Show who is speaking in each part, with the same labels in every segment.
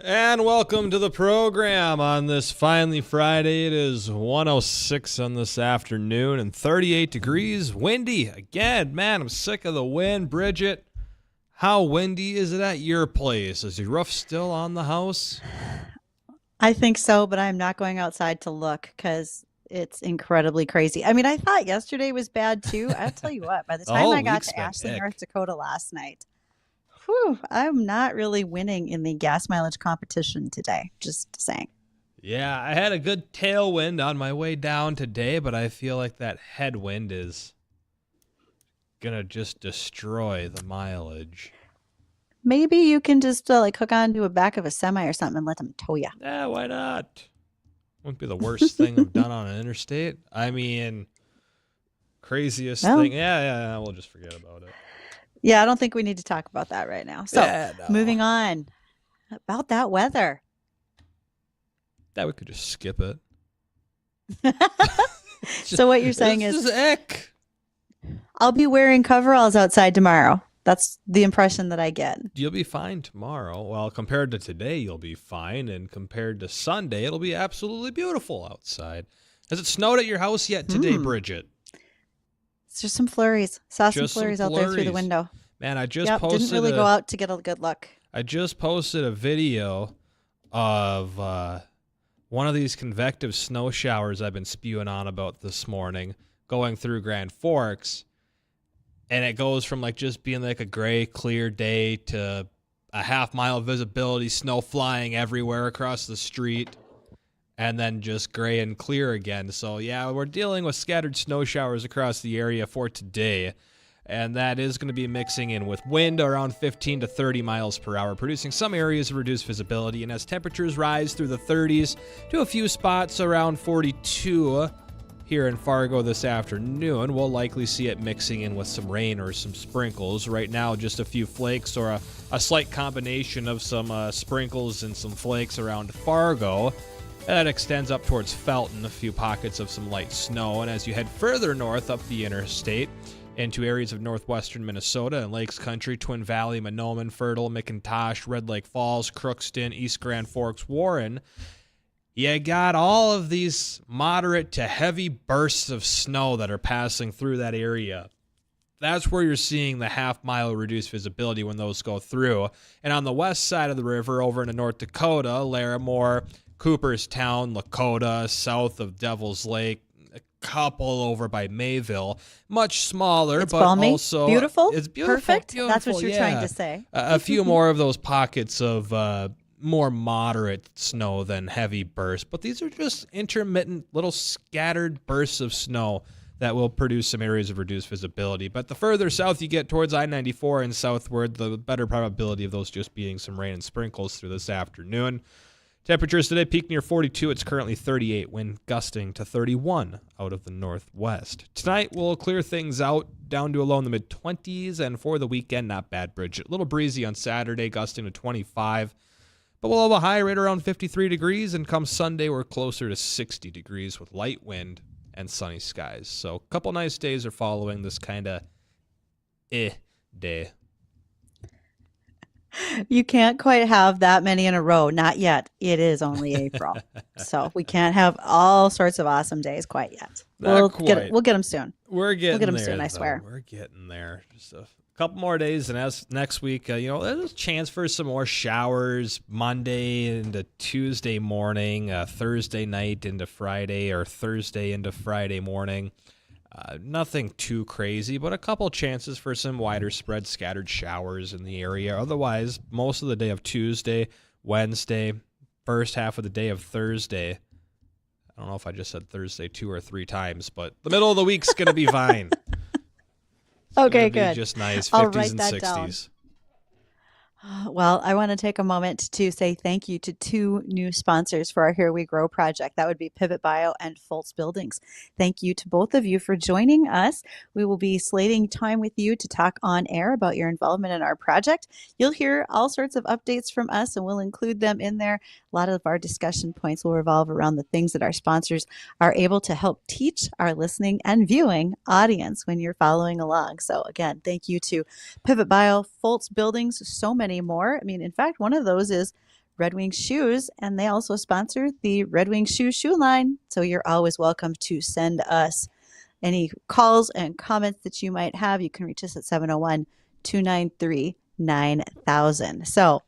Speaker 1: And welcome to the program on this finally Friday. It is 1:06 on this afternoon and 38 degrees. Windy again. Man, I'm sick of the wind. Bridgette, how windy is it at your place? Is the roof still on the house?
Speaker 2: I think so, but I'm not going outside to look because it's incredibly crazy. I mean, I thought yesterday was bad too. I'll tell you what, by the
Speaker 1: The
Speaker 2: time
Speaker 1: whole
Speaker 2: I got
Speaker 1: week's
Speaker 2: to
Speaker 1: been
Speaker 2: Ashland, North
Speaker 1: ick.
Speaker 2: Dakota last night, whew, I'm not really winning in the gas mileage competition today. Just saying.
Speaker 1: Yeah, I had a good tailwind on my way down today, but I feel like that headwind is gonna just destroy the mileage.
Speaker 2: Maybe you can just like hook on to a back of a semi or something and let them tow you.
Speaker 1: Yeah, why not? Wouldn't be the worst thing I've done on an interstate. I mean, craziest
Speaker 2: Well,
Speaker 1: thing. Yeah, we'll just forget about it.
Speaker 2: yeah, I don't think we need to talk about that right now. So,
Speaker 1: Yeah, no.
Speaker 2: moving on about that weather.
Speaker 1: That we could just skip it.
Speaker 2: So, what you're saying
Speaker 1: This
Speaker 2: is,
Speaker 1: is ick.
Speaker 2: I'll be wearing coveralls outside tomorrow. That's the impression that I get.
Speaker 1: You'll be fine tomorrow. Well, compared to today, you'll be fine. And compared to Sunday, it'll be absolutely beautiful outside. Has it snowed at your house yet today,
Speaker 2: Hmm.
Speaker 1: Bridgette?
Speaker 2: There's some flurries. Saw some
Speaker 1: Just some
Speaker 2: flurries out there through the
Speaker 1: flurries.
Speaker 2: window.
Speaker 1: Man, I just
Speaker 2: Yep, didn't
Speaker 1: posted
Speaker 2: really go
Speaker 1: a
Speaker 2: out to get a good look.
Speaker 1: I just posted a video of one of these convective snow showers I've been spewing on about this morning going through Grand Forks. And it goes from like just being like a gray, clear day to a half-mile visibility, snow flying everywhere across the street, and then just gray and clear again. So, yeah, we're dealing with scattered snow showers across the area for today. And that is going to be mixing in with wind around 15 to 30 miles per hour, producing some areas of reduced visibility. And as temperatures rise through the 30s to a few spots around 42 here in Fargo this afternoon, we'll likely see it mixing in with some rain or some sprinkles. Right now, just a few flakes or a slight combination of some sprinkles and some flakes around Fargo. That extends up towards Felton, a few pockets of some light snow. And as you head further north up the interstate, into areas of northwestern Minnesota and Lakes Country, Twin Valley, Mahnomen, Fertile, McIntosh, Red Lake Falls, Crookston, East Grand Forks, Warren, you got all of these moderate to heavy bursts of snow that are passing through that area. That's where you're seeing the half-mile reduced visibility when those go through. And on the west side of the river, over into North Dakota, Larimore, Cooperstown, Lakota, south of Devil's Lake, couple over by Mayville, much smaller,
Speaker 2: It's
Speaker 1: but
Speaker 2: balmy,
Speaker 1: also
Speaker 2: beautiful,
Speaker 1: it's beautiful.
Speaker 2: perfect.
Speaker 1: Beautiful,
Speaker 2: That's what you're trying
Speaker 1: yeah.
Speaker 2: to say.
Speaker 1: A few more of those pockets of more moderate snow than heavy bursts, but these are just intermittent little scattered bursts of snow that will produce some areas of reduced visibility. But the further south you get towards I-94 and southward, the better probability of those just being some rain and sprinkles through this afternoon. Temperatures today peak near 42. It's currently 38, wind gusting to 31 out of the northwest. Tonight, we'll clear things out down to a low in the mid-20s, and for the weekend, not bad, Bridgette. A little breezy on Saturday, gusting to 25, but we'll have a high right around 53 degrees, and come Sunday, we're closer to 60 degrees with light wind and sunny skies. So a couple nice days are following this kind of day.
Speaker 2: You can't quite have that many in a row. Not yet. It is only April. So we can't have all sorts of awesome days quite yet.
Speaker 1: Not quite.
Speaker 2: We'll get them soon.
Speaker 1: We're getting
Speaker 2: get 'em
Speaker 1: there,
Speaker 2: soon, I
Speaker 1: though.
Speaker 2: swear.
Speaker 1: We're getting there. Just a couple more days, and as next week, there's a chance for some more showers Monday into Tuesday morning, Thursday night into Friday, or Thursday into Friday morning. Nothing too crazy, but a couple chances for some wider spread scattered showers in the area. Otherwise, most of the day of Tuesday, Wednesday, first half of the day of Thursday. I don't know if I just said Thursday 2 or 3 times, but the middle of the week's going to be fine.
Speaker 2: Okay,
Speaker 1: It'll be
Speaker 2: good.
Speaker 1: just nice,
Speaker 2: I'll
Speaker 1: 50s
Speaker 2: write
Speaker 1: and
Speaker 2: that down.
Speaker 1: 60s.
Speaker 2: Well, I want to take a moment to say thank you to two new sponsors for our Here We Grow project. That would be Pivot Bio and Fultz Buildings. Thank you to both of you for joining us. We will be slating time with you to talk on air about your involvement in our project. You'll hear all sorts of updates from us, and we'll include them in there. A lot of our discussion points will revolve around the things that our sponsors are able to help teach our listening and viewing audience when you're following along. So again, thank you to Pivot Bio, Fultz Buildings, so many more. I mean, in fact, one of those is Red Wing Shoes, and they also sponsor the Red Wing shoe line. So you're always welcome to send us any calls and comments that you might have. You can reach us at 701-293-9000. So,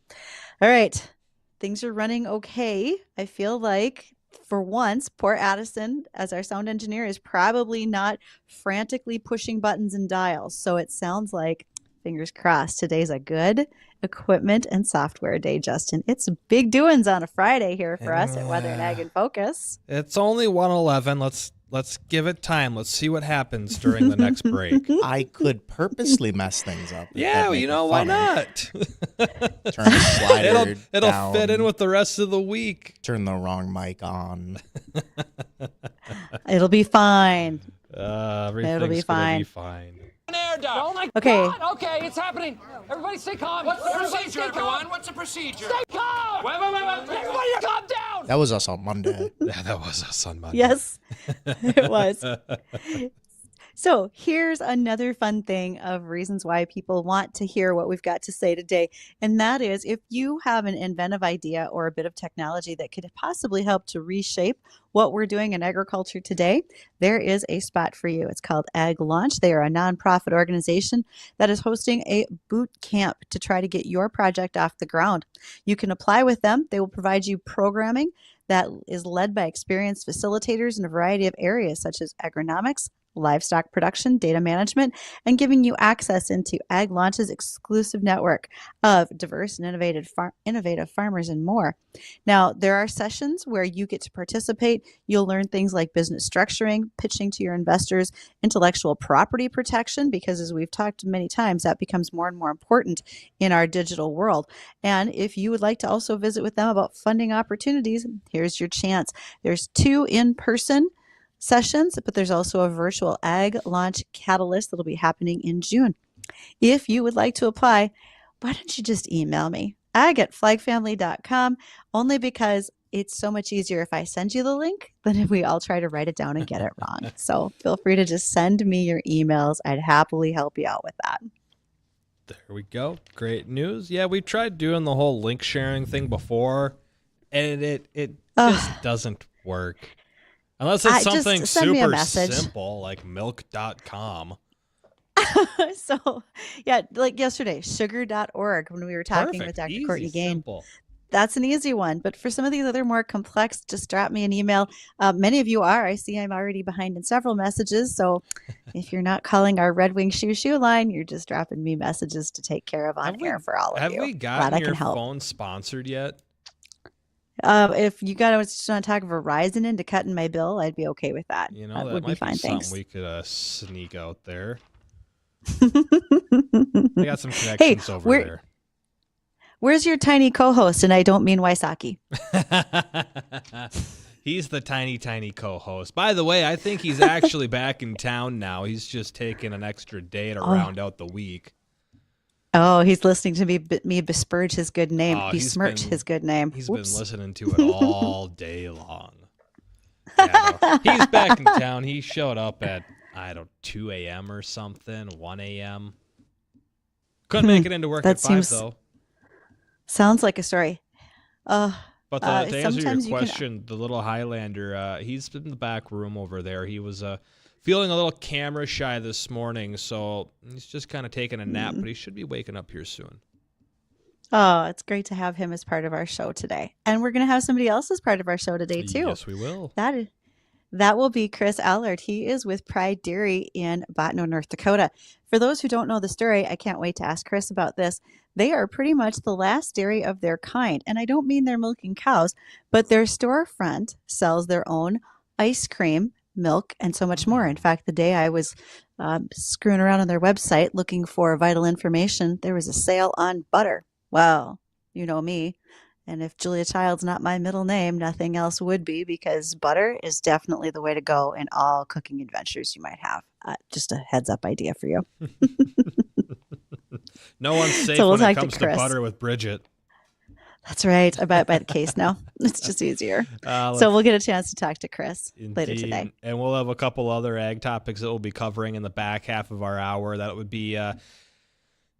Speaker 2: all right, things are running okay. I feel like for once, poor Addison, as our sound engineer, is probably not frantically pushing buttons and dials. So it sounds like, fingers crossed, today's a good equipment and software day, Justin. It's big doings on a Friday here for us at Weather and Ag in Focus.
Speaker 1: It's only 1:11. Let's give it time. Let's see what happens during the next break.
Speaker 3: I could purposely mess things up.
Speaker 1: Yeah, you know, why not?
Speaker 3: Turn the slider
Speaker 1: it'll
Speaker 3: down,
Speaker 1: fit in with the rest of the week.
Speaker 3: Turn the wrong mic on.
Speaker 2: It'll be fine.
Speaker 1: Everything's gonna be fine.
Speaker 4: Air duct. Oh my
Speaker 2: Okay.
Speaker 4: God. Okay, it's happening. Everybody stay calm. What's the procedure, everyone? What's the procedure? Stay calm. Wait. Everybody calm down.
Speaker 3: That was us on Monday.
Speaker 1: Yeah, that was us on Monday.
Speaker 2: Yes, it was. So here's another fun thing of reasons why people want to hear what we've got to say today. And that is, if you have an inventive idea or a bit of technology that could possibly help to reshape what we're doing in agriculture today, there is a spot for you. It's called Ag Launch. They are a nonprofit organization that is hosting a boot camp to try to get your project off the ground. You can apply with them. They will provide you programming that is led by experienced facilitators in a variety of areas such as agronomics, livestock production, data management, and giving you access into Ag Launch's exclusive network of diverse and innovative farmers and more. Now, there are sessions where you get to participate. You'll learn things like business structuring, pitching to your investors, intellectual property protection, because as we've talked many times, that becomes more and more important in our digital world. And if you would like to also visit with them about funding opportunities, here's your chance. There's 2 in-person sessions, but there's also a virtual Ag Launch Catalyst that'll be happening in June. If you would like to apply, why don't you just email me, ag@flagfamily.com, only because it's so much easier if I send you the link than if we all try to write it down and get it wrong. So feel free to just send me your emails. I'd happily help you out with that.
Speaker 1: There we go. Great news. Yeah, we tried doing the whole link sharing thing before, and it just doesn't work. Unless it's something super simple like milk.com.
Speaker 2: So, yeah, like yesterday, sugar.org, when we were talking with Dr. Courtney Gain.
Speaker 1: Simple.
Speaker 2: That's an easy one. But for some of these other more complex, just drop me an email. Many of you are. I see I'm already behind in several messages. So if you're not calling our Red Wing shoe line, you're just dropping me messages to take care of on air for all of you.
Speaker 1: Have we gotten your phone sponsored yet?
Speaker 2: If you just want to talk Verizon into cutting my bill, I'd be okay with that.
Speaker 1: You know,
Speaker 2: that
Speaker 1: that
Speaker 2: would
Speaker 1: might
Speaker 2: be fine.
Speaker 1: Something
Speaker 2: Thanks.
Speaker 1: we could sneak out there. We got some connections over there.
Speaker 2: Where's your tiny co-host? And I don't mean Wysocki.
Speaker 1: He's the tiny co-host. By the way, I think he's actually back in town now. He's just taking an extra day to round out the week.
Speaker 2: Oh, he's listening to me besmirch his good name. Besmirch his good name.
Speaker 1: He's been listening to it all day long. Yeah, no. He's back in town. He showed up at, 2 a.m. or something, 1 a.m. Couldn't make it into work at 5, though.
Speaker 2: Sounds like a story.
Speaker 1: But to answer your question, the little Highlander, he's in the back room over there. He was feeling a little camera shy this morning, so he's just kind of taking a nap, but he should be waking up here soon.
Speaker 2: Oh, it's great to have him as part of our show today. And we're going to have somebody else as part of our show today, too.
Speaker 1: Yes, we will.
Speaker 2: That will be Kriss Allard. He is with Pride Dairy in Bottineau, North Dakota. For those who don't know the story, I can't wait to ask Kriss about this. They are pretty much the last dairy of their kind. And I don't mean they're milking cows, but their storefront sells their own ice cream, milk, and so much more. In fact, the day I was screwing around on their website looking for vital information, there was a sale on butter. Well, you know me. And if Julia Child's not my middle name, nothing else would be, because butter is definitely the way to go in all cooking adventures you might have. Just a heads up idea for you.
Speaker 1: No one's safe when it comes to butter with Bridgette.
Speaker 2: That's right. I buy it by the case now. It's just easier. So we'll get a chance to talk to Kriss later today.
Speaker 1: And we'll have a couple other ag topics that we'll be covering in the back half of our hour. That would be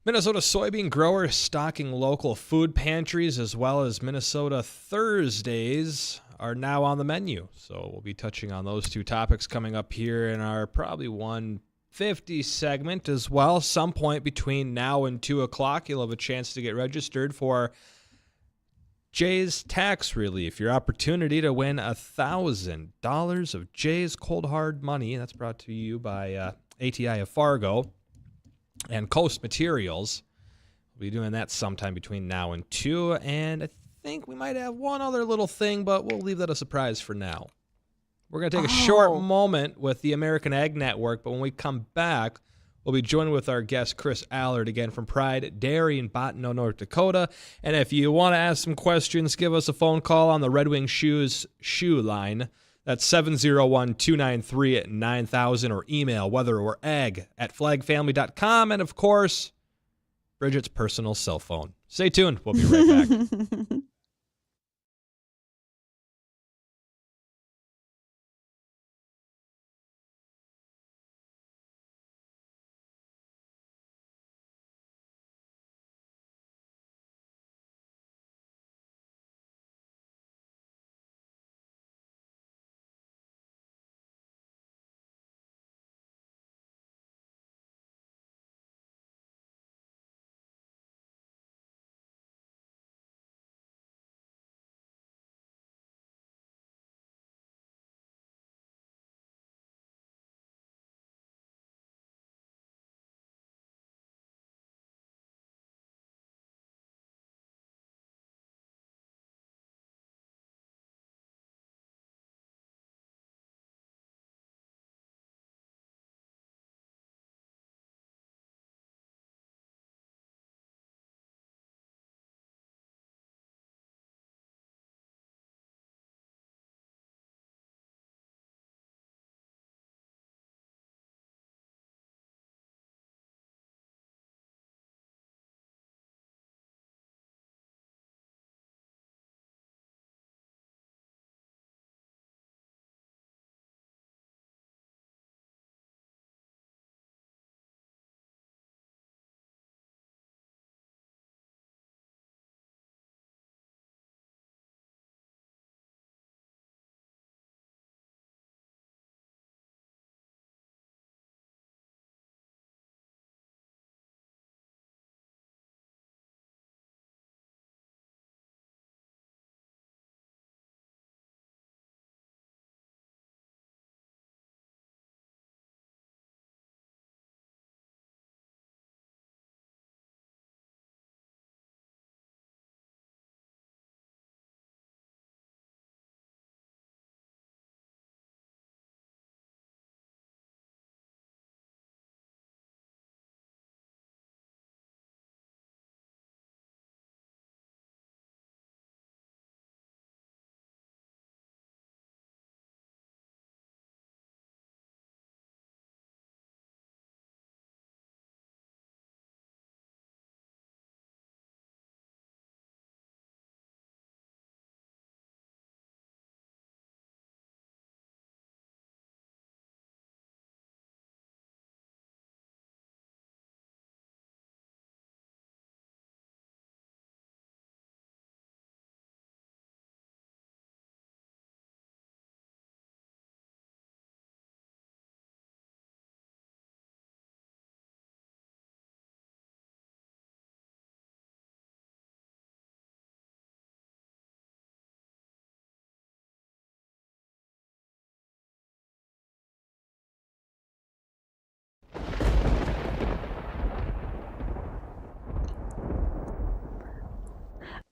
Speaker 1: Minnesota soybean growers stocking local food pantries as well as Minnesota Thursdays are now on the menu. So we'll be touching on those two topics coming up here in our probably 150 segment as well. Some point between now and 2 o'clock, you'll have a chance to get registered for Jay's Tax Relief, your opportunity to win $1,000 of Jay's Cold Hard Money. That's brought to you by ATI of Fargo and Coast Materials. We'll be doing that sometime between now and 2, and I think we might have one other little thing, but we'll leave that a surprise for now. We're going to take a short moment with the American Ag Network, but when we come back, we'll be joined with our guest, Kriss Allard, again from Pride Dairy in Bottineau, North Dakota. And if you want to ask some questions, give us a phone call on the Red Wing Shoes shoe line. That's 701-293-9000, or email weatherorag@flagfamily.com. And, of course, Bridgette's personal cell phone. Stay tuned. We'll be right back.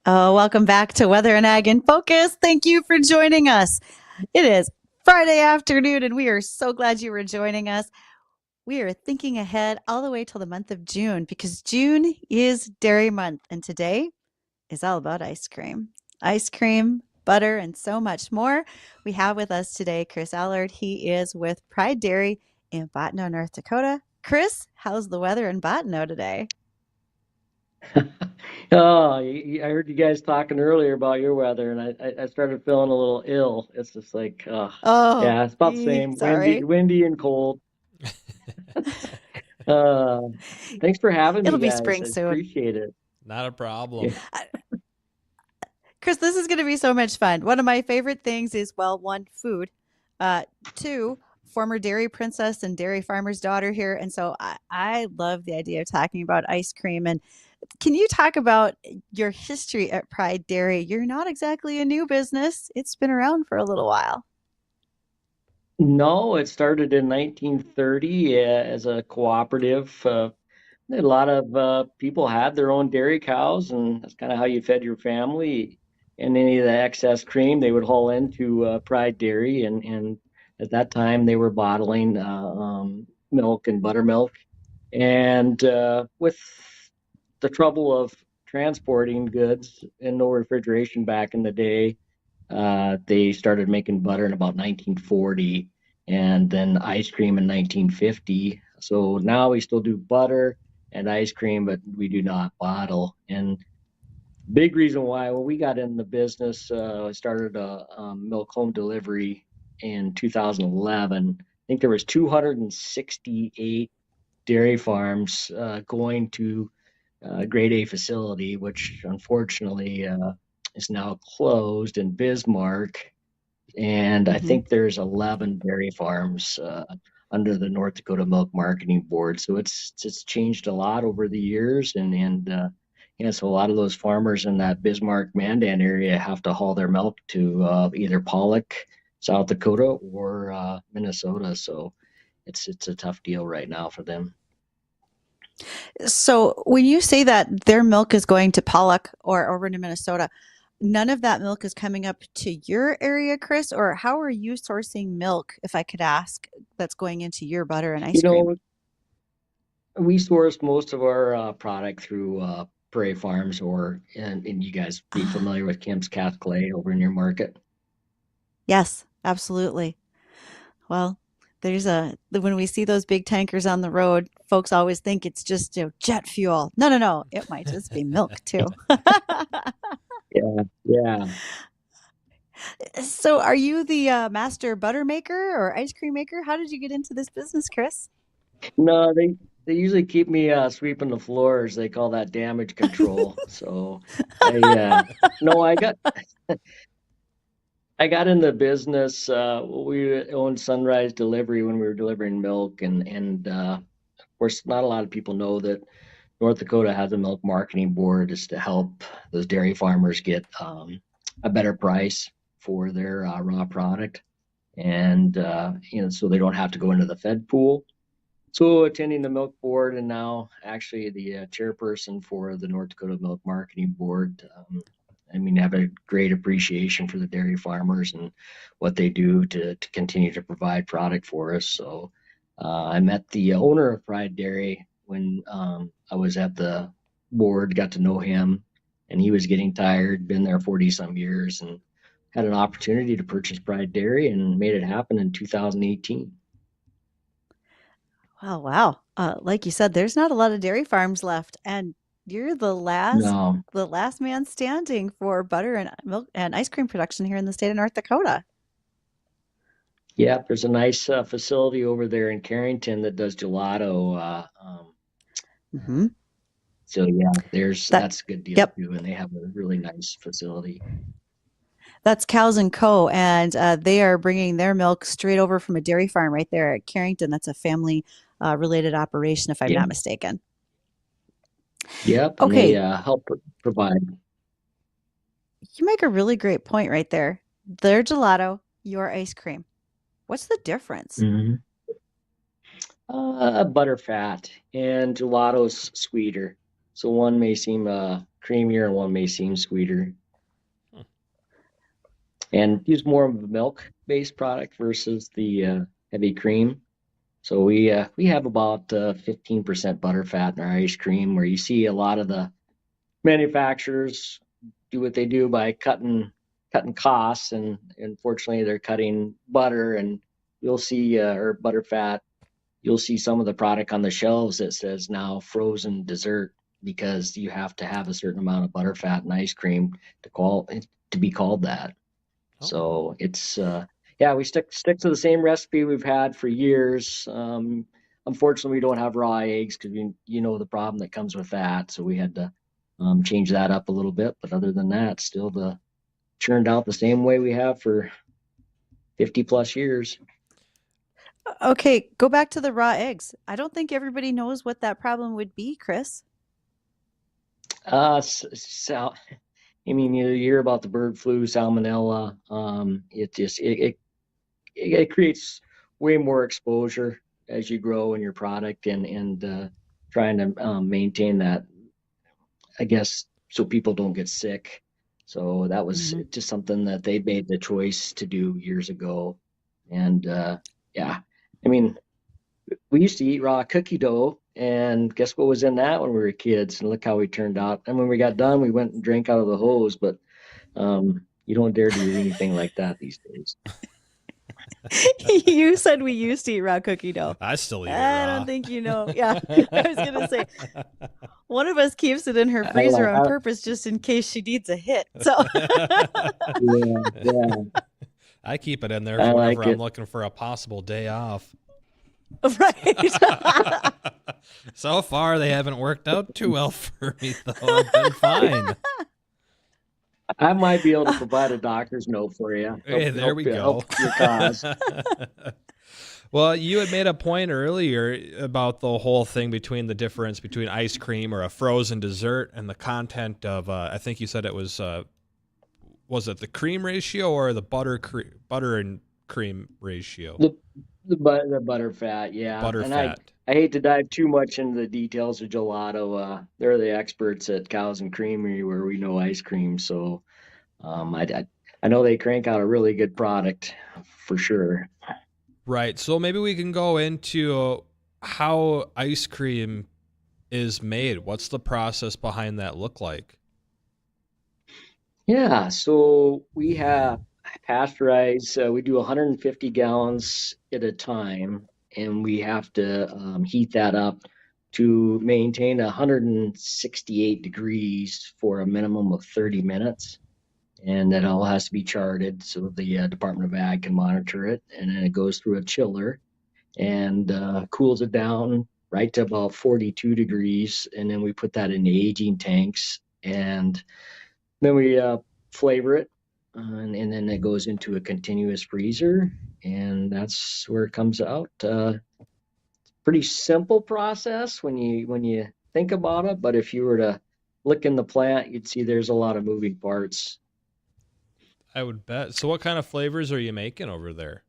Speaker 2: Welcome back to Weather and Ag in Focus. Thank you for joining us. It is Friday afternoon, and we are so glad you were joining us. We are thinking ahead all the way till the month of June, because June is Dairy Month, and today is all about ice cream. Ice cream, butter, and so much more. We have with us today Kriss Allard. He is with Pride Dairy in Bottineau, North Dakota. Kriss, how's the weather in Bottineau today?
Speaker 5: I heard you guys talking earlier about your weather, and I started feeling a little ill. It's just like, yeah, it's about the same.
Speaker 2: Sorry.
Speaker 5: Windy and cold. Uh, Thanks for having me,
Speaker 2: It'll be
Speaker 5: guys.
Speaker 2: spring
Speaker 5: I
Speaker 2: soon.
Speaker 5: appreciate it.
Speaker 1: Not a problem.
Speaker 5: Yeah.
Speaker 2: Chris, this is going to be so much fun. One of my favorite things is, well, one, food. Two, former dairy princess and dairy farmer's daughter here. And so I love the idea of talking about ice cream. And can you talk about your history at Pride Dairy? You're not exactly a new business. It's been around for a little while.
Speaker 5: No, it started in 1930 as a cooperative. A lot of people had their own dairy cows, and that's kind of how you fed your family. And any of the excess cream they would haul into Pride Dairy, and at that time they were bottling milk and buttermilk. And with the trouble of transporting goods and no refrigeration back in the day, they started making butter in about 1940, and then ice cream in 1950. So now we still do butter and ice cream, but we do not bottle. And big reason why, when we got in the business, I started a milk home delivery in 2011. I think there was 268 dairy farms going to grade A facility, which unfortunately is now closed in Bismarck. And I think there's 11 dairy farms under the North Dakota Milk Marketing Board. So it's changed a lot over the years, and so a lot of those farmers in that Bismarck Mandan area have to haul their milk to either Pollock, South Dakota, or Minnesota. So it's a tough deal right now for them.
Speaker 2: So when you say that their milk is going to Pollock or over to Minnesota, none of that milk is coming up to your area, Chris? Or how are you sourcing milk, if I could ask, that's going into your butter and ice cream?
Speaker 5: We source most of our product through Prairie Farms, and you guys be familiar with Kim's Cath Clay over in your market.
Speaker 2: Yes, absolutely. Well, when we see those big tankers on the road, folks always think it's just jet fuel. No. It might just be milk too.
Speaker 5: Yeah.
Speaker 2: So are you the master butter maker or ice cream maker? How did you get into this business, Chris?
Speaker 5: No, they usually keep me sweeping the floors. They call that damage control. So I got in the business. We owned Sunrise Delivery when we were delivering milk, and of course, not a lot of people know that North Dakota has a milk marketing board is to help those dairy farmers get a better price for their raw product, and so they don't have to go into the Fed pool. So attending the milk board, and now actually the chairperson for the North Dakota Milk Marketing Board. I have a great appreciation for the dairy farmers and what they do to continue to provide product for us. So I met the owner of Pride Dairy when I was at the board, got to know him, and he was getting tired, been there 40 some years, and had an opportunity to purchase Pride Dairy and made it happen in 2018.
Speaker 2: Oh, wow. Like you said, there's not a lot of dairy farms left, and you're the last man standing for butter and milk and ice cream production here in the state of North Dakota.
Speaker 5: Yeah, there's a nice facility over there in Carrington that does gelato. So yeah, that's a good deal too, and they have a really nice facility.
Speaker 2: That's Cows & Co., and they are bringing their milk straight over from a dairy farm right there at Carrington. That's a family related operation, if I'm not mistaken.
Speaker 5: Yep.
Speaker 2: Okay.
Speaker 5: And they help provide.
Speaker 2: You make a really great point right there. Their gelato, your ice cream. What's the difference?
Speaker 5: Butter fat, and gelato's sweeter. So one may seem creamier and one may seem sweeter. And use more of a milk-based product versus the heavy cream. So we have about 15% butter fat in our ice cream, where you see a lot of the manufacturers do what they do by cutting costs, and unfortunately they're cutting butter, and you'll see or butter fat. You'll see some of the product on the shelves that says now frozen dessert, because you have to have a certain amount of butter fat in ice cream to be called that. Oh. So it's we stick to the same recipe we've had for years. unfortunately, we don't have raw eggs because you know the problem that comes with that. So we had to change that up a little bit. But other than that, still churned out the same way we have for 50 plus years.
Speaker 2: Okay, go back to the raw eggs. I don't think everybody knows what that problem would be, Kriss.
Speaker 5: So, I mean, you hear about the bird flu, salmonella. It creates way more exposure as you grow in your product and trying to maintain that, I guess, so people don't get sick. So that was just something that they made the choice to do years ago. And yeah, I mean, we used to eat raw cookie dough, and guess what was in that when we were kids? And look how we turned out. And when we got done, we went and drank out of the hose. But you don't dare do anything like that these days.
Speaker 2: You said we used to eat raw cookie dough.
Speaker 1: I still eat it
Speaker 2: I
Speaker 1: raw.
Speaker 2: don't think you know. Yeah, I was going to say, one of us keeps it in her freezer on purpose just in case she needs a hit. So
Speaker 5: yeah.
Speaker 1: I keep it in there for whenever I'm looking for a possible day off.
Speaker 2: Right.
Speaker 1: So far, they haven't worked out too well for me, though. I've been fine.
Speaker 5: I might be able to provide a doctor's note for you.
Speaker 1: Hey, there we go.
Speaker 5: Help your cause.
Speaker 1: Well, you had made a point earlier about the whole thing between the difference between ice cream or a frozen dessert and the content of, I think you said it was it the cream ratio or the butter and cream ratio?
Speaker 5: The butter fat, yeah.
Speaker 1: Butter
Speaker 5: and
Speaker 1: fat.
Speaker 5: I hate to dive too much into the details of gelato. They're the experts at Cows and Creamery where we know ice cream. So I know they crank out a really good product for sure.
Speaker 1: Right. So maybe we can go into how ice cream is made. What's the process behind that look like?
Speaker 5: Yeah, so we have pasteurize. We do 150 gallons at a time, and we have to heat that up to maintain 168 degrees for a minimum of 30 minutes. And that all has to be charted so the Department of Ag can monitor it. And then it goes through a chiller and cools it down right to about 42 degrees. And then we put that in the aging tanks. And then we flavor it. And then it goes into a continuous freezer. And that's where it comes out. Pretty simple process when you think about it. But if you were to look in the plant, you'd see there's a lot of moving parts.
Speaker 1: I would bet. So what kind of flavors are you making over there?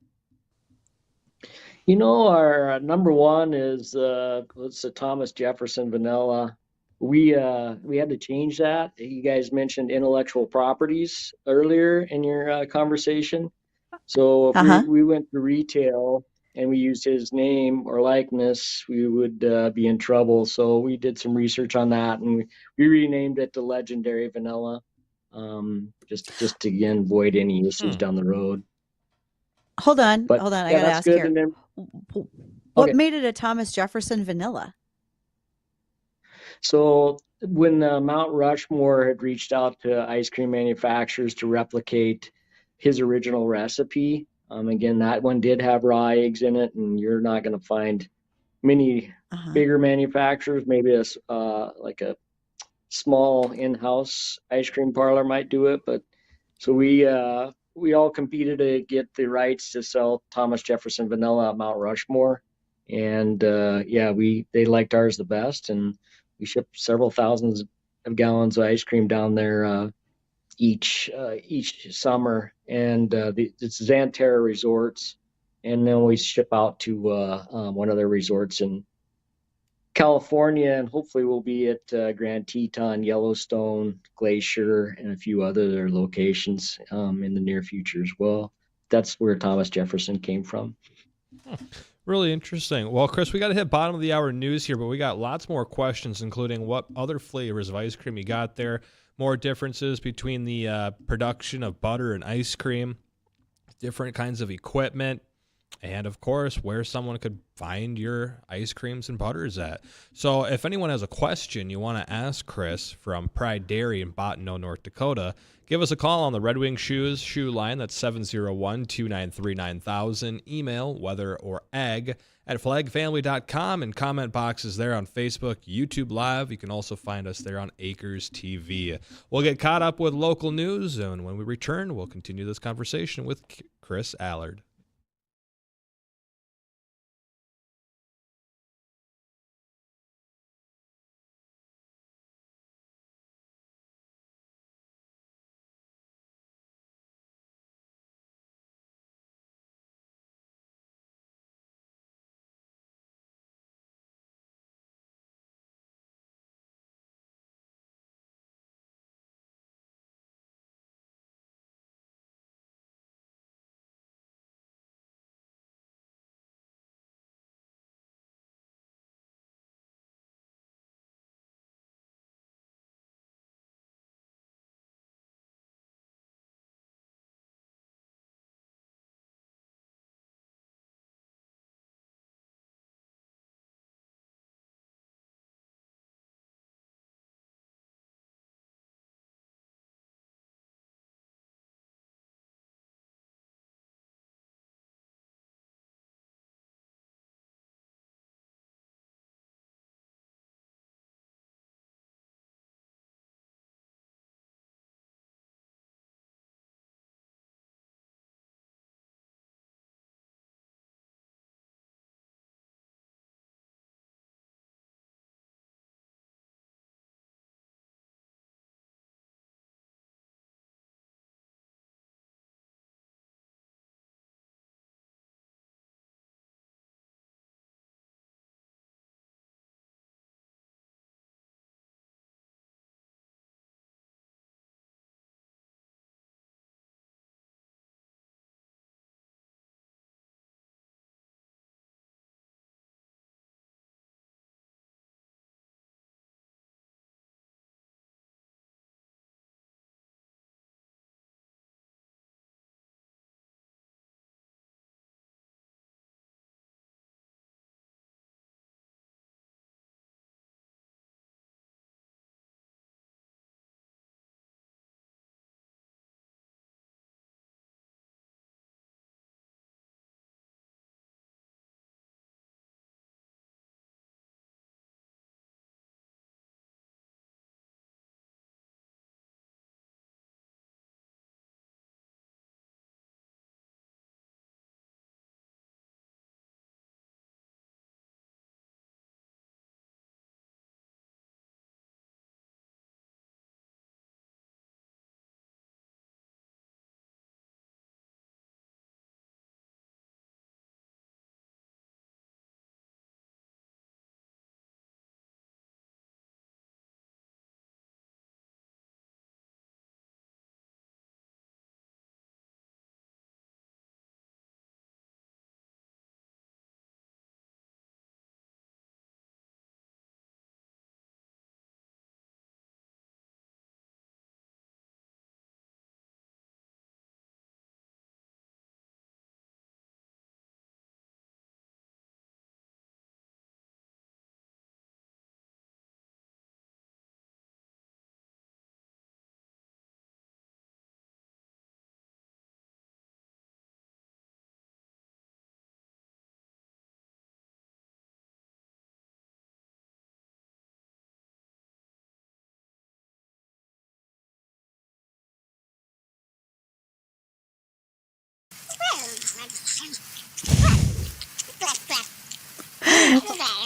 Speaker 5: You know, our number one is it's a Thomas Jefferson vanilla. We had to change that. You guys mentioned intellectual properties earlier in your conversation. So if we went to retail and we used his name or likeness, we would be in trouble. So we did some research on that, and we renamed it the Legendary Vanilla. Just to again avoid any issues down the road.
Speaker 2: Hold on. I gotta ask here.
Speaker 5: Then,
Speaker 2: what made it a Thomas Jefferson vanilla?
Speaker 5: So when Mount Rushmore had reached out to ice cream manufacturers to replicate his original recipe, again that one did have raw eggs in it, and you're not going to find many bigger manufacturers. Maybe like a small in-house ice cream parlor might do it, but so we all competed to get the rights to sell Thomas Jefferson vanilla at Mount Rushmore, and they liked ours the best, and we shipped several thousands of gallons of ice cream down there each summer, and it's Xanterra Resorts, and then we ship out to one of their resorts in California, and hopefully we'll be at Grand Teton, Yellowstone, Glacier, and a few other locations in the near future as well. That's where Thomas Jefferson came from.
Speaker 1: Really interesting. Well, Kriss, we got to hit bottom of the hour news here, but we got lots more questions, including what other flavors of ice cream you got there, more differences between the production of butter and ice cream, different kinds of equipment, and of course where someone could find your ice creams and butters at. So if anyone has a question you want to ask Kriss from Pride Dairy in Bottineau, North Dakota, give us a call on the Red Wing Shoes shoe line. That's 701-293-9000. Email weather or egg at flagfamily.com, and comment boxes there on Facebook, YouTube Live. You can also find us there on Acres TV. We'll get caught up with local news, and when we return, we'll continue this conversation with Kriss Allard.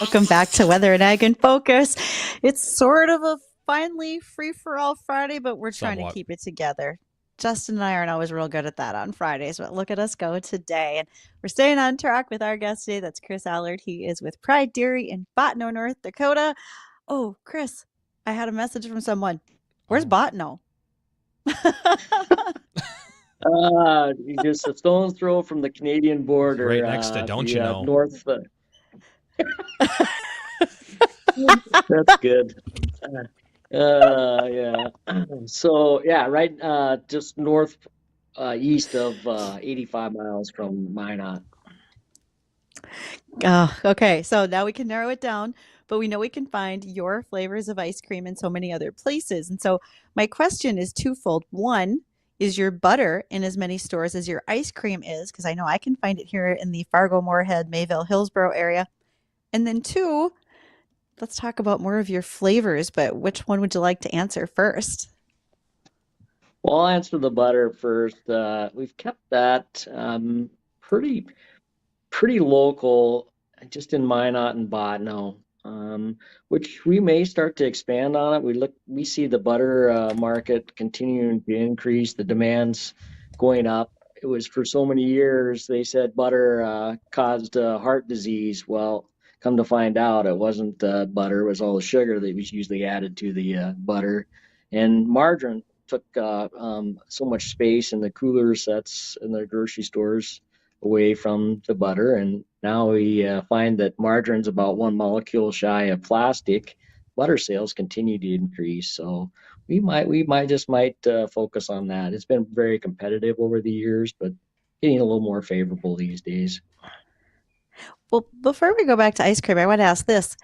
Speaker 2: Welcome back to Weather and Ag in Focus. It's sort of a finally free-for-all Friday, but we're trying
Speaker 1: Somewhat.
Speaker 2: to keep it together. Justin and I aren't always real good at that on Fridays, but look at us go today. And we're staying on track with our guest today. That's Kriss Allard. He is with Pride Dairy in Bottineau, North Dakota. Oh, Kriss, I had a message from someone. Where's Bottineau?
Speaker 5: Just a stone's throw from the Canadian border.
Speaker 1: Right next to Don't You Know.
Speaker 5: North. That's good. Yeah. So yeah, right. Just north, east of 85 miles from Minot.
Speaker 2: Oh, okay. So now we can narrow it down, but we know we can find your flavors of ice cream in so many other places. And so my question is twofold. One, is your butter in as many stores as your ice cream is? Because I know I can find it here in the Fargo, Moorhead, Mayville, Hillsborough area. And then two, let's talk about more of your flavors, but which one would you like to answer first?
Speaker 5: Well, I'll answer the butter first. We've kept that pretty pretty local, just in Minot and Bottineau, which we may start to expand on it. We see the butter market continuing to increase, the demands going up. It was for so many years they said butter caused heart disease. Well, come to find out, it wasn't butter; it was all the sugar that was usually added to the butter, and margarine took so much space in the cooler sets in the grocery stores away from the butter. And now we find that margarine's about one molecule shy of plastic. Butter sales continue to increase, so we might focus on that. It's been very competitive over the years, but getting a little more favorable these days.
Speaker 2: Well, before we go back to ice cream, I want to ask this.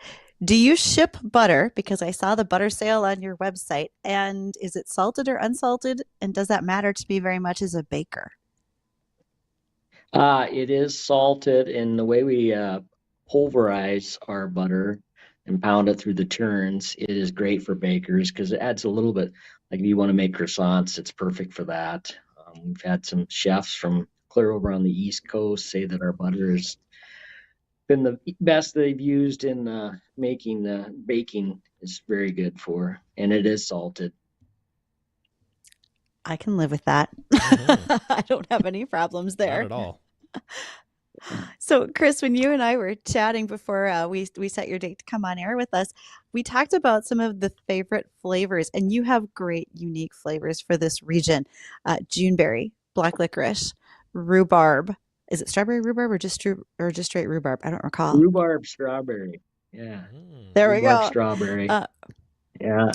Speaker 2: Do you ship butter? Because I saw the butter sale on your website. And is it salted or unsalted? And does that matter to me very much as a baker?
Speaker 5: It is salted, and the way we pulverize our butter and pound it through the turns, it is great for bakers because it adds a little bit. Like if you want to make croissants, it's perfect for that. We've had some chefs from clear over on the East Coast say that our butter has been the best they've used in making baking. Is very good for, and it is salted.
Speaker 2: I can live with that.
Speaker 1: Mhm.
Speaker 2: I don't have any problems
Speaker 1: Not
Speaker 2: there.
Speaker 1: at all.
Speaker 2: So, Kriss, when you and I were chatting before we set your date to come on air with us, we talked about some of the favorite flavors, and you have great, unique flavors for this region: Juneberry, black licorice, rhubarb. Is it strawberry rhubarb or just straight rhubarb? I don't recall.
Speaker 5: Rhubarb strawberry. Yeah,
Speaker 1: Mm.
Speaker 2: There we
Speaker 5: rhubarb
Speaker 2: go.
Speaker 5: strawberry.
Speaker 2: Uh,
Speaker 5: Yeah.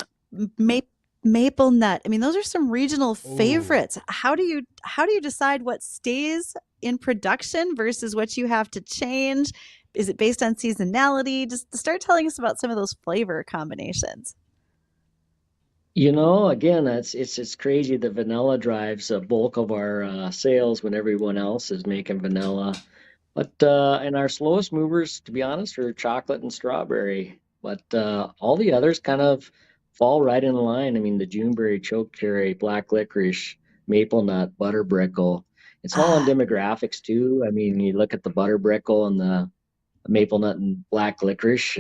Speaker 2: ma- Maple nut. I mean, those are some regional
Speaker 1: Ooh.
Speaker 2: favorites. How do you decide what stays in production versus what you have to change? Is it based on seasonality? Just start telling us about some of those flavor combinations.
Speaker 5: Again, it's crazy. The vanilla drives a bulk of our sales when everyone else is making vanilla. But and our slowest movers, to be honest, are chocolate and strawberry. But all the others kind of fall right in line. I mean, the Juneberry, choke cherry, black licorice, maple nut, butter brickle. It's all in
Speaker 2: Ah,
Speaker 5: demographics too. I mean, you look at the butter brickle and the maple nut and black licorice.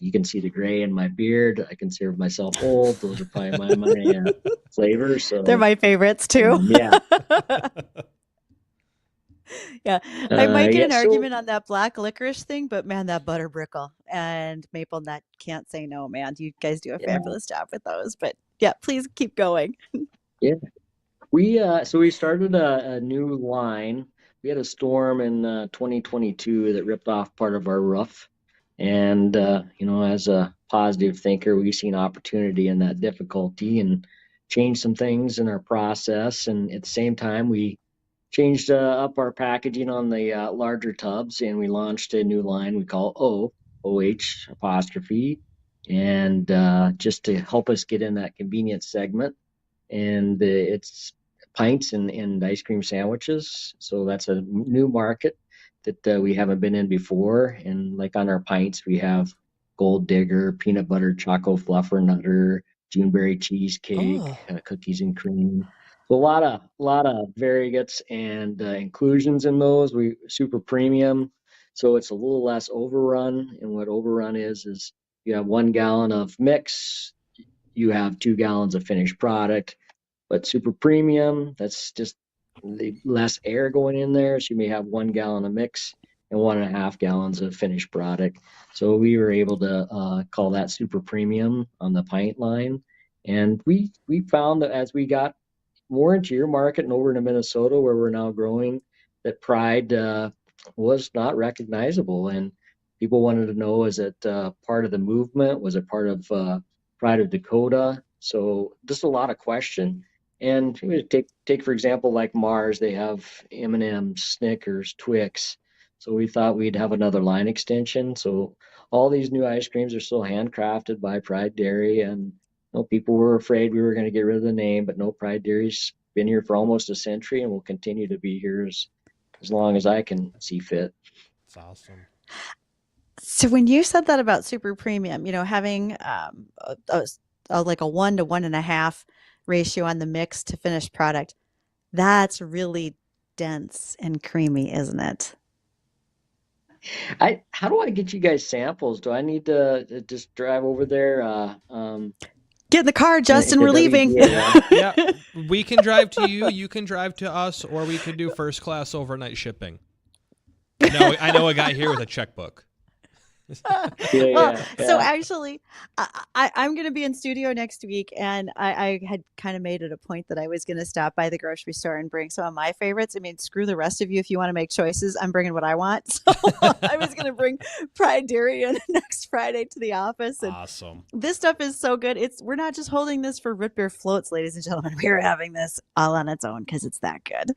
Speaker 5: You can see the gray in my beard. I consider myself old. Those are probably my flavors.
Speaker 2: they're
Speaker 5: So
Speaker 2: my favorites too.
Speaker 5: yeah,
Speaker 2: Yeah, I might get
Speaker 5: yeah.
Speaker 2: an
Speaker 5: So
Speaker 2: argument on that black licorice thing, but man, that butter brickle and maple nut can't say no, man. You guys do a
Speaker 5: yeah,
Speaker 2: fabulous job with those. But yeah, please keep going.
Speaker 5: yeah. We started a new line. We had a storm in 2022 that ripped off part of our roof, and as a positive thinker, we've seen opportunity in that difficulty and changed some things in our process. And at the same time, we changed up our packaging on the larger tubs, and we launched a new line we call OH apostrophe, and just to help us get in that convenience segment. And it's pints and ice cream sandwiches. So that's a new market that we haven't been in before. And like on our pints, we have Gold Digger, peanut butter, choco fluffer, nutter, Juneberry cheesecake,
Speaker 2: Oh,
Speaker 5: cookies and cream. So a lot of variegates and inclusions in those. We super premium, so it's a little less overrun. And what overrun is you have 1 gallon of mix, you have 2 gallons of finished product, but super premium, that's just the less air going in there. So you may have 1 gallon of mix and 1.5 gallons of finished product. So we were able to call that super premium on the pint line. And we found that as we got more into your market and over to Minnesota, where we're now growing, that Pride was not recognizable. And people wanted to know, is it part of the movement? Was it part of Pride of Dakota? So just a lot of question. And take for example, like Mars, they have M&M's, Snickers, Twix. So we thought we'd have another line extension. So all these new ice creams are still handcrafted by Pride Dairy, and people were afraid we were going to get rid of the name, but no, Pride Dairy's been here for almost a century and will continue to be here as long as I can see fit.
Speaker 1: That's awesome.
Speaker 2: So when you said that about super premium, having like a 1 to 1.5 ratio on the mix to finished product, that's really dense and creamy, isn't it?
Speaker 5: How do I get you guys samples? Do I need to just drive over there?
Speaker 2: Get in the car, Justin. We're leaving.
Speaker 1: Yeah, we can drive to you. You can drive to us, or we could do first class overnight shipping. No, I know a guy here with a checkbook.
Speaker 5: Yeah.
Speaker 2: So actually, I'm going to be in studio next week, and I had kind of made it a point that I was going to stop by the grocery store and bring some of my favorites. I mean, screw the rest of you if you want to make choices. I'm bringing what I want. So I was going to bring Pride Dairy in next Friday to the office. And
Speaker 1: awesome.
Speaker 2: This stuff is so good. We're not just holding this for root beer floats, ladies and gentlemen. We're having this all on its own because it's that good.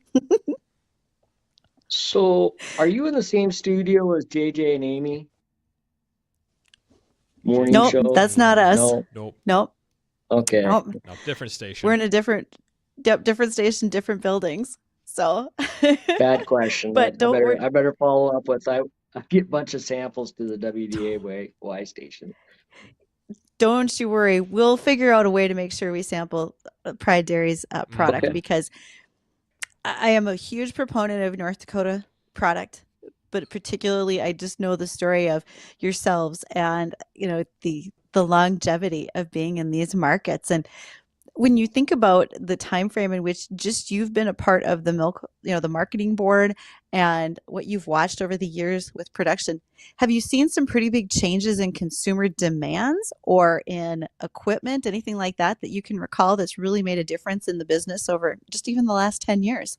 Speaker 5: So, are you in the same studio as JJ and Amy? Morning
Speaker 2: Nope,
Speaker 5: show?
Speaker 2: that's not us.
Speaker 1: Nope.
Speaker 5: Okay.
Speaker 2: Nope.
Speaker 1: No, different station.
Speaker 2: We're in a different station, different buildings. So
Speaker 5: Bad question.
Speaker 2: But don't worry.
Speaker 5: I better follow up with I get a bunch of samples to the WDAY station.
Speaker 2: Don't you worry. We'll figure out a way to make sure we sample Pride Dairy's product because I am a huge proponent of North Dakota product, but particularly I just know the story of yourselves and the longevity of being in these markets. And when you think about the time frame in which just you've been a part of the milk, the marketing board and what you've watched over the years with production, have you seen some pretty big changes in consumer demands or in equipment, anything like that you can recall that's really made a difference in the business over just even the last 10 years?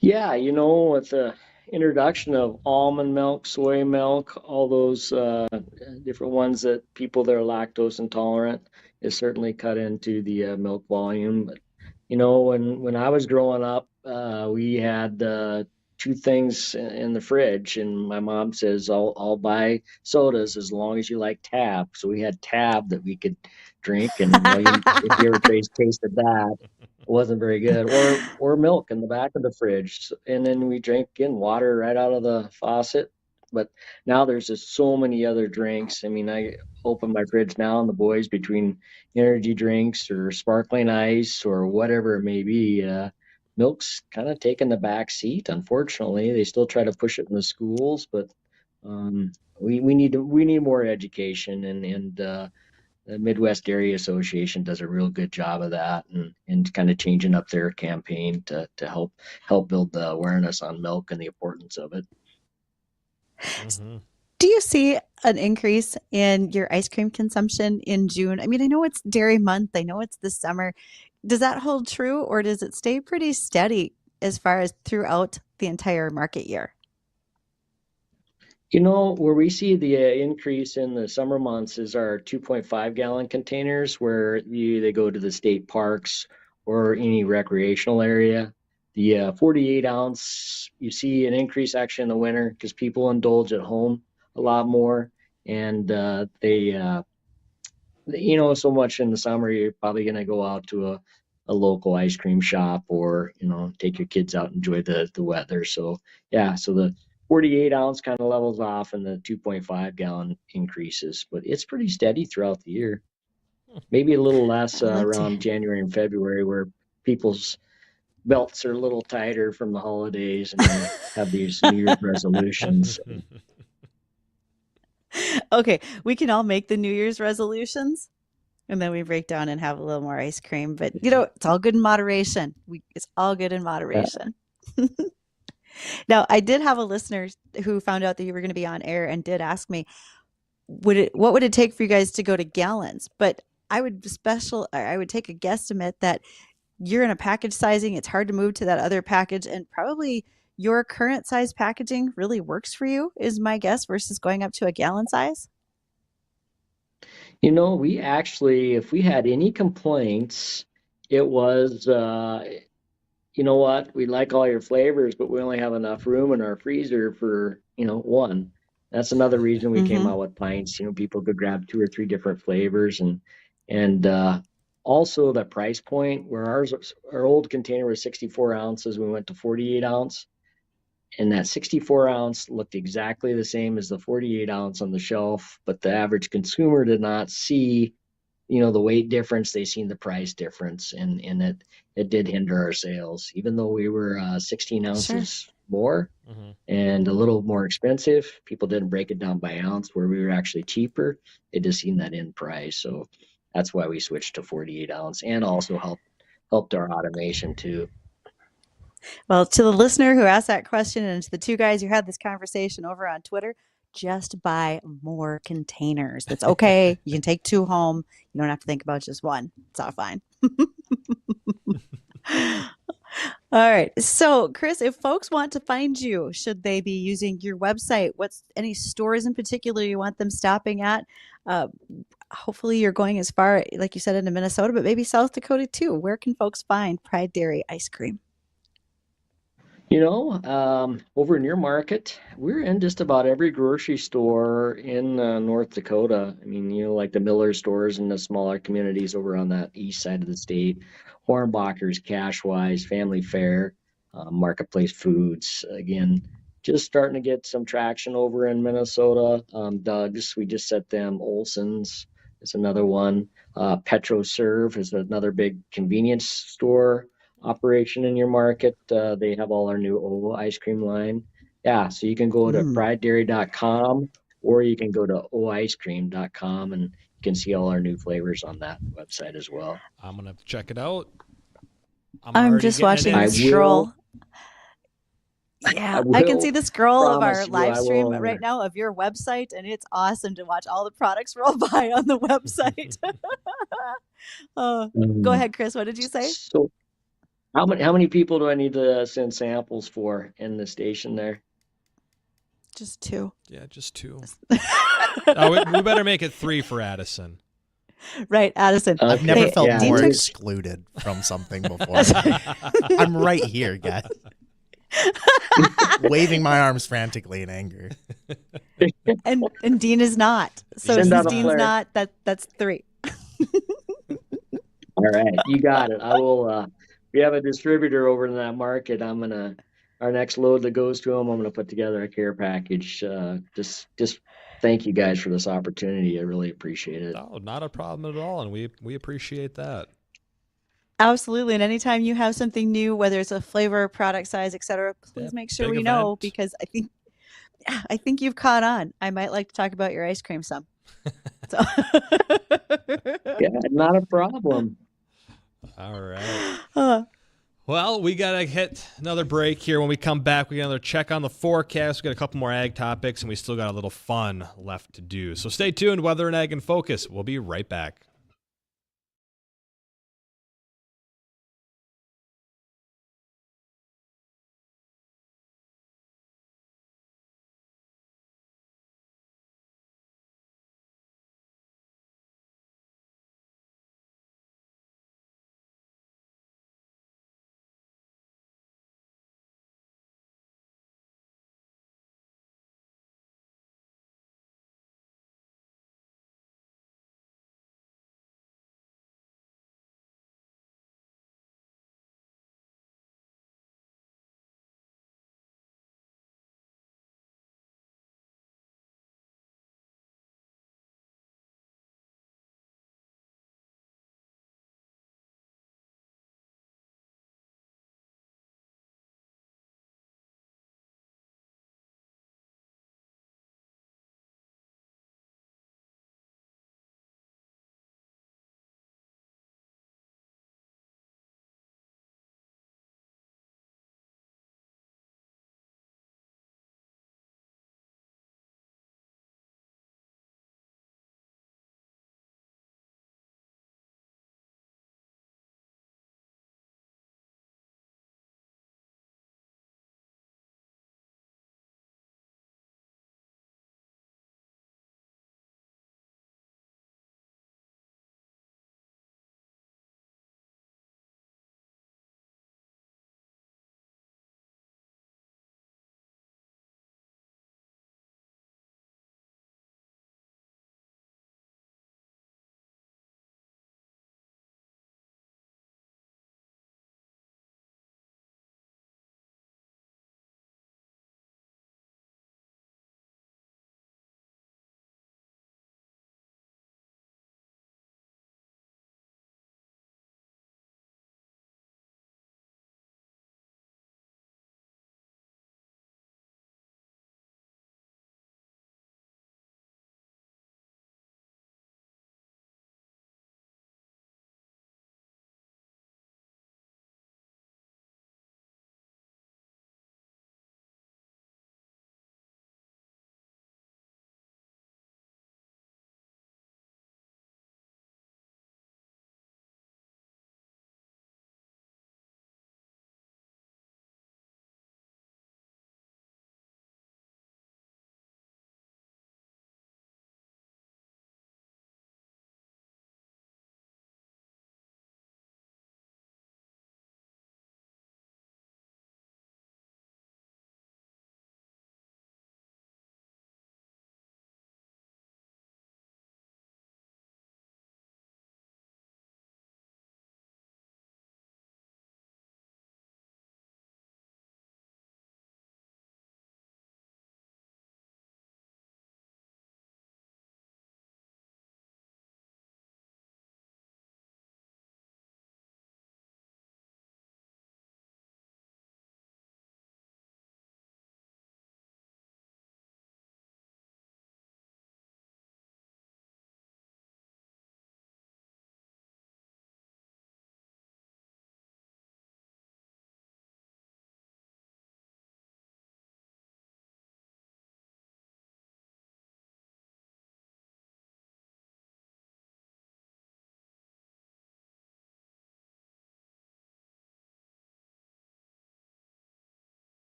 Speaker 5: Yeah, with the introduction of almond milk, soy milk, all those different ones that people that are lactose intolerant is certainly cut into the milk volume. But when I was growing up, we had two things in the fridge, and my mom says, "I'll buy sodas as long as you like Tab." So we had Tab that we could drink, and if you ever tasted that. It wasn't very good, or milk in the back of the fridge, and then we drank water right out of the faucet. But now there's just so many other drinks. I mean, I open my fridge now, and the boys, between energy drinks or sparkling ice or whatever it may be, milk's kind of taken the back seat. Unfortunately, they still try to push it in the schools, but we need more education, and the Midwest Dairy Association does a real good job of that, and kind of changing up their campaign to help build the awareness on milk and the importance of it.
Speaker 1: Mm-hmm.
Speaker 2: Do you see an increase in your ice cream consumption in June? I mean, I know it's dairy month. I know it's the summer. Does that hold true, or does it stay pretty steady as far as throughout the entire market year?
Speaker 5: Where we see the increase in the summer months is our 2.5 gallon containers, where they go to the state parks or any recreational area. The 48 ounce, you see an increase actually in the winter because people indulge at home a lot more, and they so much in the summer you're probably going to go out to a local ice cream shop or take your kids out and enjoy the weather. So the 48 ounce kind of levels off and the 2.5 gallon increases, but it's pretty steady throughout the year. Maybe a little less around January and February, where people's belts are a little tighter from the holidays and they have these New Year's resolutions.
Speaker 2: Okay, we can all make the New Year's resolutions, and then we break down and have a little more ice cream. But it's all good in moderation. It's all good in moderation. Yeah. Now, I did have a listener who found out that you were going to be on air and did ask me, what would it take for you guys to go to gallons? But I would take a guesstimate that you're in a package sizing. It's hard to move to that other package, and probably your current size packaging really works for you, is my guess, versus going up to a gallon size.
Speaker 5: We actually, if we had any complaints, it was you know what? We like all your flavors, but we only have enough room in our freezer for, one. That's another reason we came
Speaker 2: Mm-hmm.
Speaker 5: out with pints. People could grab 2 or 3 different flavors, and also the price point where our old container was 64 ounces, we went to 48 ounce, and that 64 ounce looked exactly the same as the 48 ounce on the shelf, but the average consumer did not see the weight difference. They seen the price difference, and it did hinder our sales, even though we were 16
Speaker 2: Sure.
Speaker 5: ounces more
Speaker 1: Mm-hmm.
Speaker 5: and a little more expensive. People didn't break it down by ounce where we were actually cheaper. They just seen that in price. So that's why we switched to 48 ounce, and also helped our automation too.
Speaker 2: Well, to the listener who asked that question and to the two guys who had this conversation over on Twitter, just buy more containers. That's okay. You can take 2 home. You don't have to think about just one. It's all fine. All right. So, Kriss, if folks want to find you, should they be using your website? What's any stores in particular you want them stopping at? Uh, Hopefully, you're going as far, like you said, into Minnesota, but maybe South Dakota too. Where can folks find Pride Dairy ice cream?
Speaker 5: Over in your market, we're in just about every grocery store in North Dakota. I mean, like the Miller stores in the smaller communities over on that east side of the state, Hornbachers, Cashwise, Family Fare, Marketplace Foods. Again, just starting to get some traction over in Minnesota. Doug's, we just set them. Olson's is another one. PetroServe is another big convenience store operation in your market. They have all our new O ice cream line. Yeah, so you can go to
Speaker 2: Mm.
Speaker 5: pridedairy.com, or you can go to oicecream.com, and you can see all our new flavors on that website as well.
Speaker 1: I'm gonna check it out.
Speaker 2: I'm
Speaker 1: already
Speaker 2: just
Speaker 1: getting it
Speaker 2: watching
Speaker 1: in.
Speaker 5: I
Speaker 2: the scroll.
Speaker 5: will,
Speaker 2: Yeah,
Speaker 5: I
Speaker 2: I can see
Speaker 5: will
Speaker 2: the scroll of our
Speaker 5: promise you,
Speaker 2: live
Speaker 5: I
Speaker 2: stream
Speaker 5: will.
Speaker 2: right now of your website, and it's awesome to watch all the products roll by on the website. Go
Speaker 5: Mm.
Speaker 2: ahead, Kriss. What did you say?
Speaker 5: So, how many people do I need to send samples for in the station there?
Speaker 2: Just 2.
Speaker 1: Yeah, just 2. We better make it 3 for Addison.
Speaker 2: Right, Addison.
Speaker 3: I've never
Speaker 5: Okay,
Speaker 3: felt
Speaker 5: yeah,
Speaker 3: more
Speaker 2: Dean took-
Speaker 3: excluded from something before. I'm right here, guys. Waving my arms frantically in anger.
Speaker 2: and Dean is not. So
Speaker 5: Send
Speaker 2: since
Speaker 5: out a
Speaker 2: Dean's
Speaker 5: flare.
Speaker 2: not, that's 3.
Speaker 5: All right, you got it. I will. We have a distributor over in that market. Our next load that goes to them, I'm gonna put together a care package. Just thank you guys for this opportunity. I really appreciate it.
Speaker 1: No, not a problem at all, and we appreciate that.
Speaker 2: Absolutely. And anytime you have something new, whether it's a flavor, product size, etc., please
Speaker 1: Yeah,
Speaker 2: make sure
Speaker 1: big
Speaker 2: we know,
Speaker 1: event.
Speaker 2: because I think you've caught on. I might like to talk about your ice cream some. So.
Speaker 5: Yeah, not a problem.
Speaker 1: All right.
Speaker 2: Uh,
Speaker 1: Well, we got to hit another break here. When we come back, we got another check on the forecast. We got a couple more ag topics, and we still got a little fun left to do. So stay tuned. Weather and Ag in Focus. We'll be right back.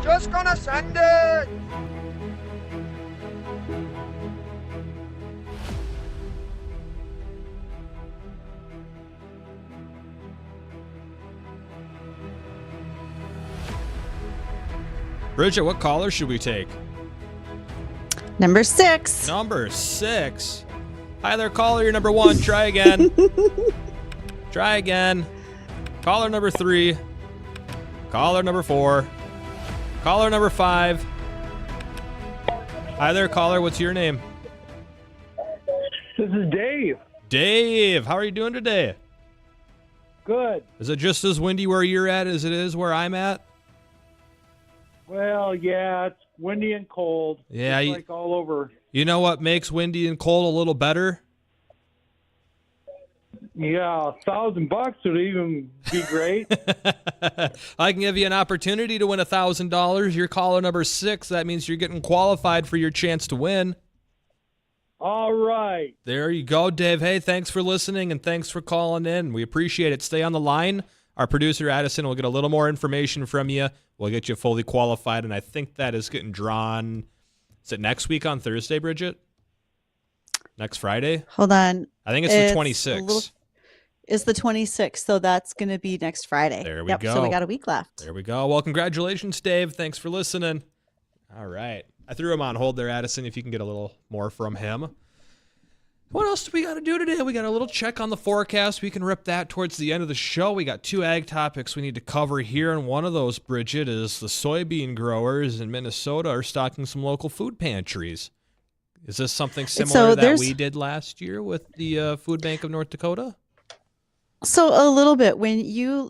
Speaker 6: just gonna send it.
Speaker 1: Bridgette, what caller should we take?
Speaker 2: Number 6.
Speaker 1: Number 6. Hi there, caller. You're number 1. Try again. Try again. Caller number 3. Caller number 4. Caller number 5. Hi there, caller. What's your name?
Speaker 7: This is Dave.
Speaker 1: Dave. How are you doing today?
Speaker 7: Good.
Speaker 1: Is it just as windy where you're at as it is where I'm at?
Speaker 7: Well, yeah, it's windy and cold.
Speaker 1: Yeah,
Speaker 7: It's like all over.
Speaker 1: You know what makes windy and cold a little better?
Speaker 7: Yeah, $1,000 would even be great.
Speaker 1: I can give you an opportunity to win $1,000. You're caller number 6. That means you're getting qualified for your chance to win.
Speaker 7: All right.
Speaker 1: There you go, Dave. Hey, thanks for listening and thanks for calling in. We appreciate it. Stay on the line. Our producer, Addison, will get a little more information from you. We'll get you fully qualified, and I think that is getting drawn. Is it next week on Thursday, Bridgette? Next Friday?
Speaker 2: Hold on.
Speaker 1: I think it's the 26th.
Speaker 2: It's the 26th, so that's going to be next Friday.
Speaker 1: There we go.
Speaker 2: So we got a week left.
Speaker 1: There we go. Well, congratulations, Dave. Thanks for listening. All right. I threw him on hold there, Addison, if you can get a little more from him. What else do we got to do today? We got a little check on the forecast. We can rip that towards the end of the show. We got 2 ag topics we need to cover here, and one of those, Bridgette, is the soybean growers in Minnesota are stocking some local food pantries. Is this something similar that we did last year with the Food Bank of North Dakota?
Speaker 2: So a little bit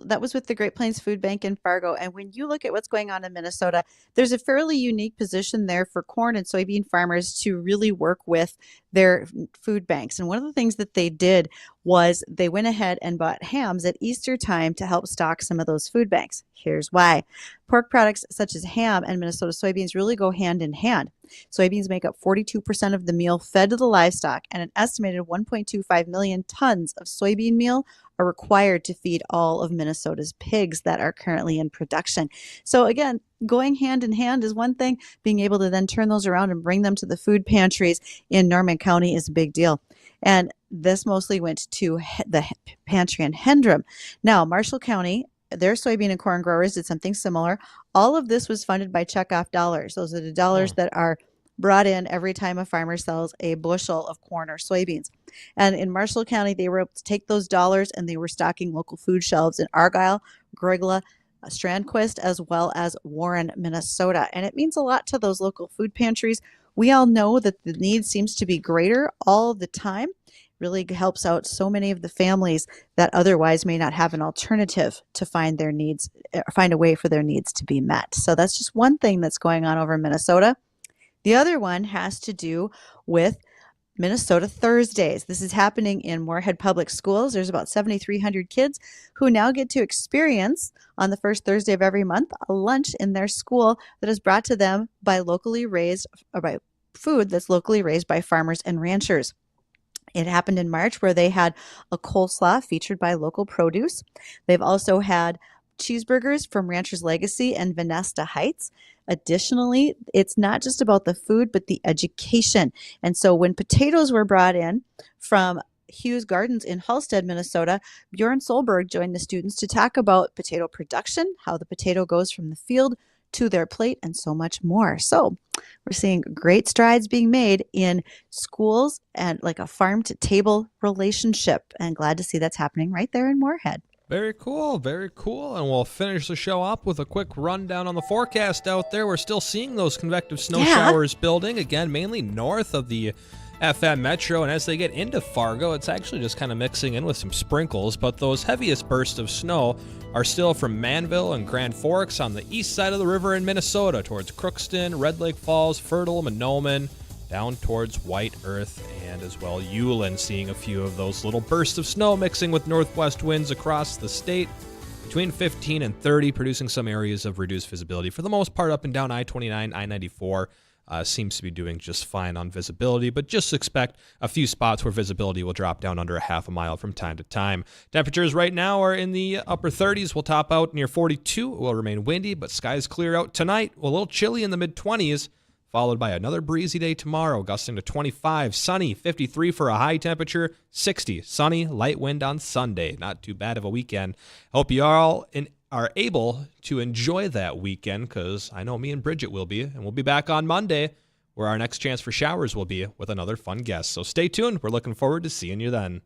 Speaker 2: that was with the Great Plains Food Bank in Fargo. And when you look at what's going on in Minnesota, there's a fairly unique position there for corn and soybean farmers to really work with their food banks. And one of the things that they did was they went ahead and bought hams at Easter time to help stock some of those food banks. Here's why. Pork products such as ham and Minnesota soybeans really go hand in hand. Soybeans make up 42% of the meal fed to the livestock, and an estimated 1.25 million tons of soybean meal are required to feed all of Minnesota's pigs that are currently in production. So again, going hand in hand is one thing. Being able to then turn those around and bring them to the food pantries in Norman County is a big deal. And this mostly went to the pantry in Hendrum. Now, Marshall County, their soybean and corn growers did something similar. All of this was funded by checkoff dollars. Those are the dollars that are brought in every time a farmer sells a bushel of corn or soybeans. And in Marshall County, they were able to take those dollars and they were stocking local food shelves in Argyle, Grigla, Strandquist, as well as Warren, Minnesota. And it means a lot to those local food pantries. We all know that the need seems to be greater all the time. Really helps out so many of the families that otherwise may not have an alternative to find their needs, find a way for their needs to be met. So that's just one thing that's going on over in Minnesota. The other one has to do with Minnesota Thursdays. This is happening in Moorhead Public Schools. There's about 7,300 kids who now get to experience on the first Thursday of every month a lunch in their school that is brought to them by by food that's locally raised by farmers and ranchers. It happened in March where they had a coleslaw featured by local produce. They've also had cheeseburgers from Rancher's Legacy and Venesta Heights. Additionally, it's not just about the food, but the education. And so when potatoes were brought in from Hughes Gardens in Halstead, Minnesota, Bjorn Solberg joined the students to talk about potato production, how the potato goes from the field to their plate, and so much more. So we're seeing great strides being made in schools and like a farm to table relationship, and glad to see that's happening right there in Moorhead.
Speaker 1: Very cool, very cool. And we'll finish the show up with a quick rundown on the forecast out there. We're still seeing those convective snow showers building, again, mainly north of the FM Metro. And as they get into Fargo, it's actually just kind of mixing in with some sprinkles. But those heaviest bursts of snow are still from Manville and Grand Forks on the east side of the river in Minnesota towards Crookston, Red Lake Falls, Fertile, Monoman, down towards White Earth, and as well Ulen, seeing a few of those little bursts of snow mixing with northwest winds across the state between 15 and 30, producing some areas of reduced visibility for the most part up and down I-29, I-94, seems to be doing just fine on visibility, but just expect a few spots where visibility will drop down under a half a mile from time to time. Temperatures right now are in the upper 30s. We'll top out near 42. It will remain windy, but skies clear out tonight. A little chilly in the mid-20s, followed by another breezy day tomorrow, gusting to 25, sunny, 53 for a high temperature, 60, sunny, light wind on Sunday. Not too bad of a weekend. Hope you all are able to enjoy that weekend, because I know me and Bridgette will be, and we'll be back on Monday where our next chance for showers will be with another fun guest. So stay tuned. We're looking forward to seeing you then.